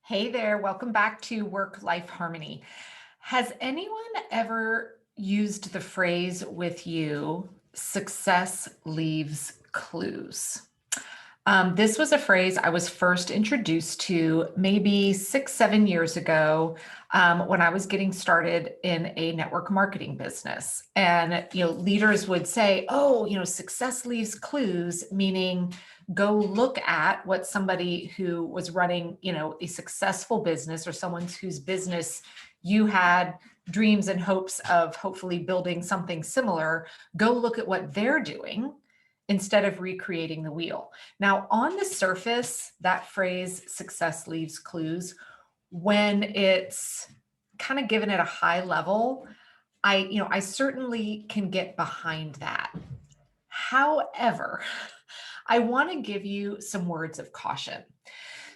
Hey there, welcome back to Work Life Harmony. Has anyone ever used the phrase with you, success leaves clues? This was a phrase I was first introduced to maybe 6, 7 years ago when I was getting started in a network marketing business. And, leaders would say, oh, success leaves clues, meaning go look at what somebody who was running, a successful business or someone whose business you had dreams and hopes of hopefully building something similar, go look at what they're doing instead of recreating the wheel. Now, on the surface, that phrase success leaves clues, when it's kind of given at a high level, I certainly can get behind that. However, I want to give you some words of caution.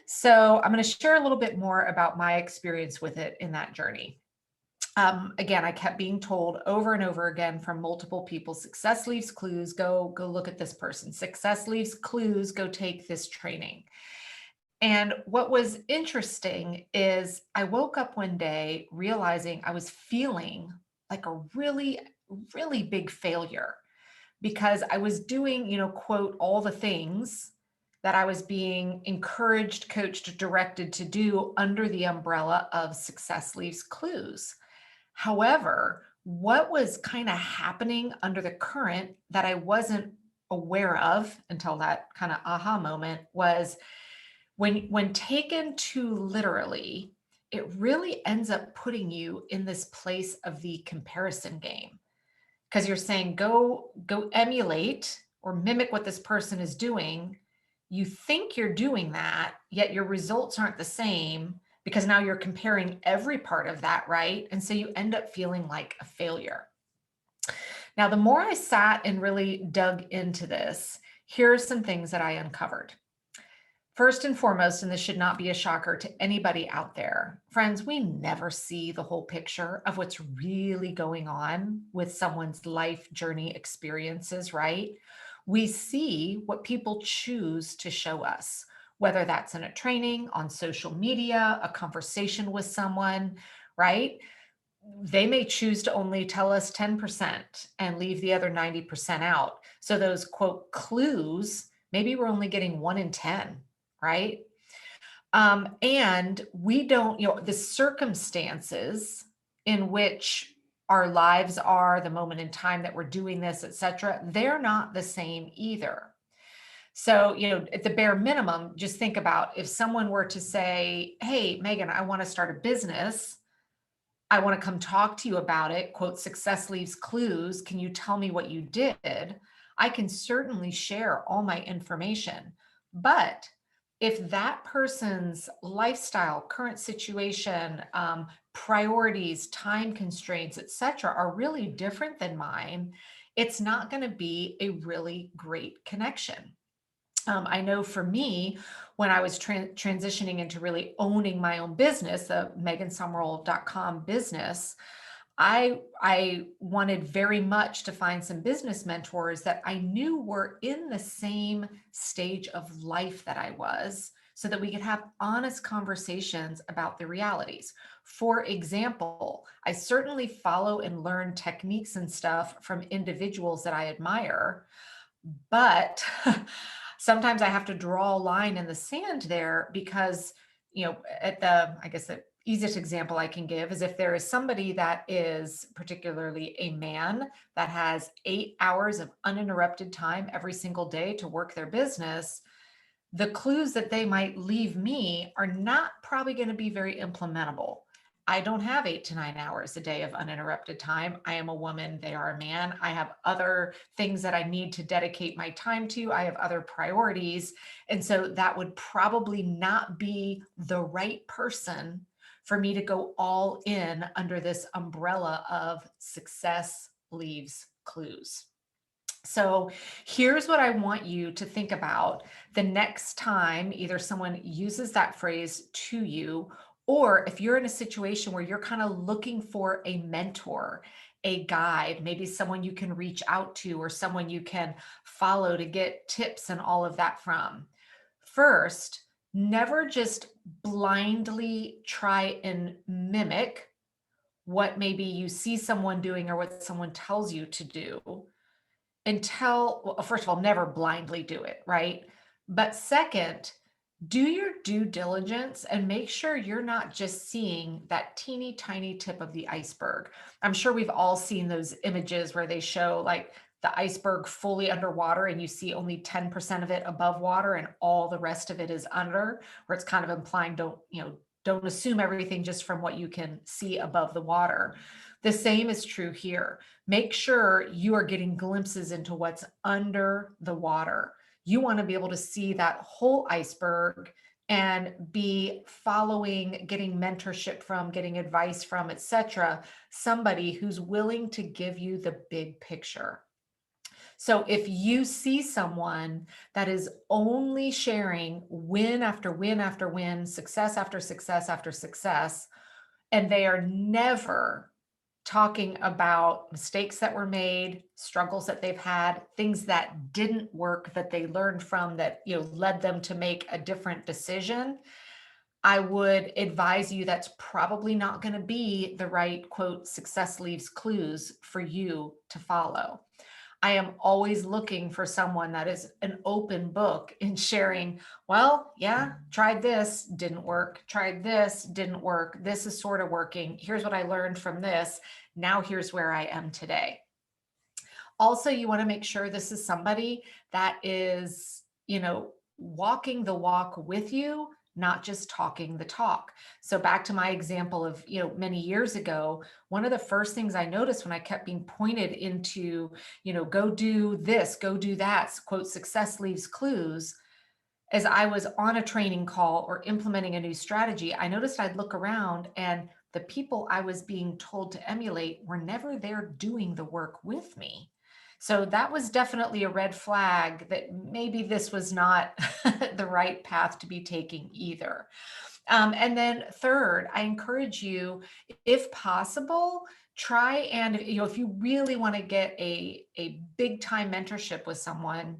So, I'm going to share a little bit more about my experience with it in that journey. Again, I kept being told over and over again from multiple people, success leaves clues, go look at this person. Success leaves clues, go take this training. And what was interesting is I woke up one day realizing I was feeling like a really, really big failure because I was doing, quote, all the things that I was being encouraged, coached, directed to do under the umbrella of success leaves clues. However, what was kind of happening under the current that I wasn't aware of until that kind of aha moment was when taken too literally, it really ends up putting you in this place of the comparison game because you're saying go emulate or mimic what this person is doing. You think you're doing that, yet your results aren't the same because now you're comparing every part of that, right? And so you end up feeling like a failure. Now, the more I sat and really dug into this, here are some things that I uncovered. First and foremost, and this should not be a shocker to anybody out there, friends, we never see the whole picture of what's really going on with someone's life journey experiences, right? We see what people choose to show us, whether that's in a training, on social media, a conversation with someone, right? They may choose to only tell us 10% and leave the other 90% out. So those quote clues, maybe we're only getting 1 in 10, right? And we don't, the circumstances in which our lives are, the moment in time that we're doing this, et cetera, they're not the same either. So, at the bare minimum, just think about if someone were to say, hey, Megan, I want to start a business. I want to come talk to you about it. Quote, success leaves clues. Can you tell me what you did? I can certainly share all my information. But if that person's lifestyle, current situation, priorities, time constraints, etc., are really different than mine, it's not going to be a really great connection. I know for me, when I was transitioning into really owning my own business, the megansummerall.com business, I wanted very much to find some business mentors that I knew were in the same stage of life that I was, so that we could have honest conversations about the realities. For example, I certainly follow and learn techniques and stuff from individuals that I admire, but sometimes I have to draw a line in the sand there because, I guess the easiest example I can give is if there is somebody that is particularly a man that has 8 hours of uninterrupted time every single day to work their business, the clues that they might leave me are not probably going to be very implementable. I don't have 8 to 9 hours a day of uninterrupted time. I am a woman, they are a man. I have other things that I need to dedicate my time to. I have other priorities. And so that would probably not be the right person for me to go all in under this umbrella of success leaves clues. So here's what I want you to think about the next time either someone uses that phrase to you, or if you're in a situation where you're kind of looking for a mentor, a guide, maybe someone you can reach out to or someone you can follow to get tips and all of that from. First, Never just blindly try and mimic what maybe you see someone doing or what someone tells you to do until, well, first of all, never blindly do it, right? But second, do your due diligence and make sure you're not just seeing that teeny tiny tip of the iceberg. I'm sure we've all seen those images where they show like the iceberg fully underwater and you see only 10% of it above water and all the rest of it is under, where it's kind of implying don't assume everything just from what you can see above the water. The same is true here. Make sure you are getting glimpses into what's under the water. You want to be able to see that whole iceberg and be following, getting mentorship from, getting advice from, etc., somebody who's willing to give you the big picture. So if you see someone that is only sharing win after win after win, success after success after success, and they are never talking about mistakes that were made, struggles that they've had, things that didn't work that they learned from that, led them to make a different decision, I would advise you that's probably not going to be the right quote, success leaves clues for you to follow. I am always looking for someone that is an open book in sharing, well, yeah, tried this, didn't work, tried this, didn't work. This is sort of working. Here's what I learned from this. Now here's where I am today. Also, you want to make sure this is somebody that is, walking the walk with you, not just talking the talk. So back to my example of, many years ago, one of the first things I noticed when I kept being pointed into, go do this, go do that, quote, success leaves clues. As I was on a training call or implementing a new strategy, I noticed I'd look around and the people I was being told to emulate were never there doing the work with me. So that was definitely a red flag that maybe this was not the right path to be taking either. And then third, I encourage you, if possible, try and, if you really want to get a big time mentorship with someone,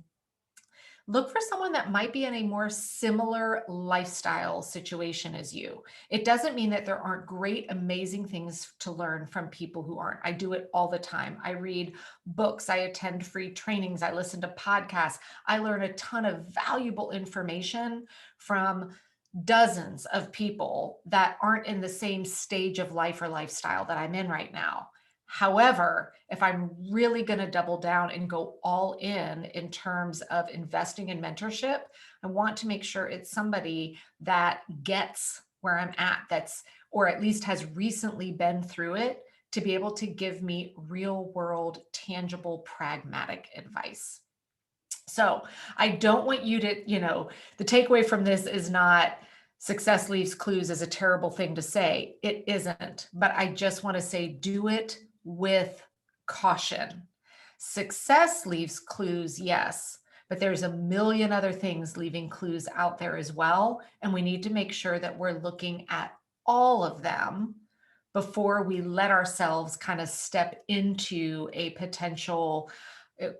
look for someone that might be in a more similar lifestyle situation as you. It doesn't mean that there aren't great, amazing things to learn from people who aren't. I do it all the time. I read books, I attend free trainings, I listen to podcasts. I learn a ton of valuable information from dozens of people that aren't in the same stage of life or lifestyle that I'm in right now. However, if I'm really going to double down and go all in terms of investing in mentorship, I want to make sure it's somebody that gets where I'm at, or at least has recently been through it to be able to give me real world, tangible, pragmatic advice. So I don't want you to, the takeaway from this is not success leaves clues is a terrible thing to say. It isn't, but I just want to say do it with caution. Success leaves clues, yes, but there's a million other things leaving clues out there as well. And we need to make sure that we're looking at all of them before we let ourselves kind of step into a potential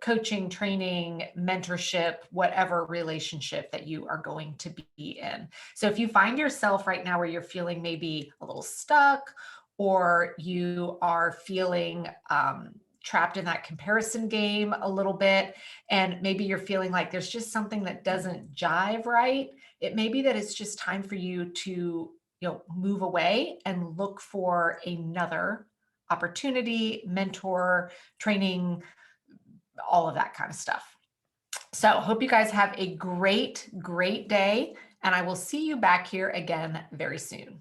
coaching, training, mentorship, whatever relationship that you are going to be in. So if you find yourself right now where you're feeling maybe a little stuck, or you are feeling trapped in that comparison game a little bit, and maybe you're feeling like there's just something that doesn't jive right, it may be that it's just time for you to move away and look for another opportunity, mentor, training, all of that kind of stuff. So hope you guys have a great, great day, and I will see you back here again very soon.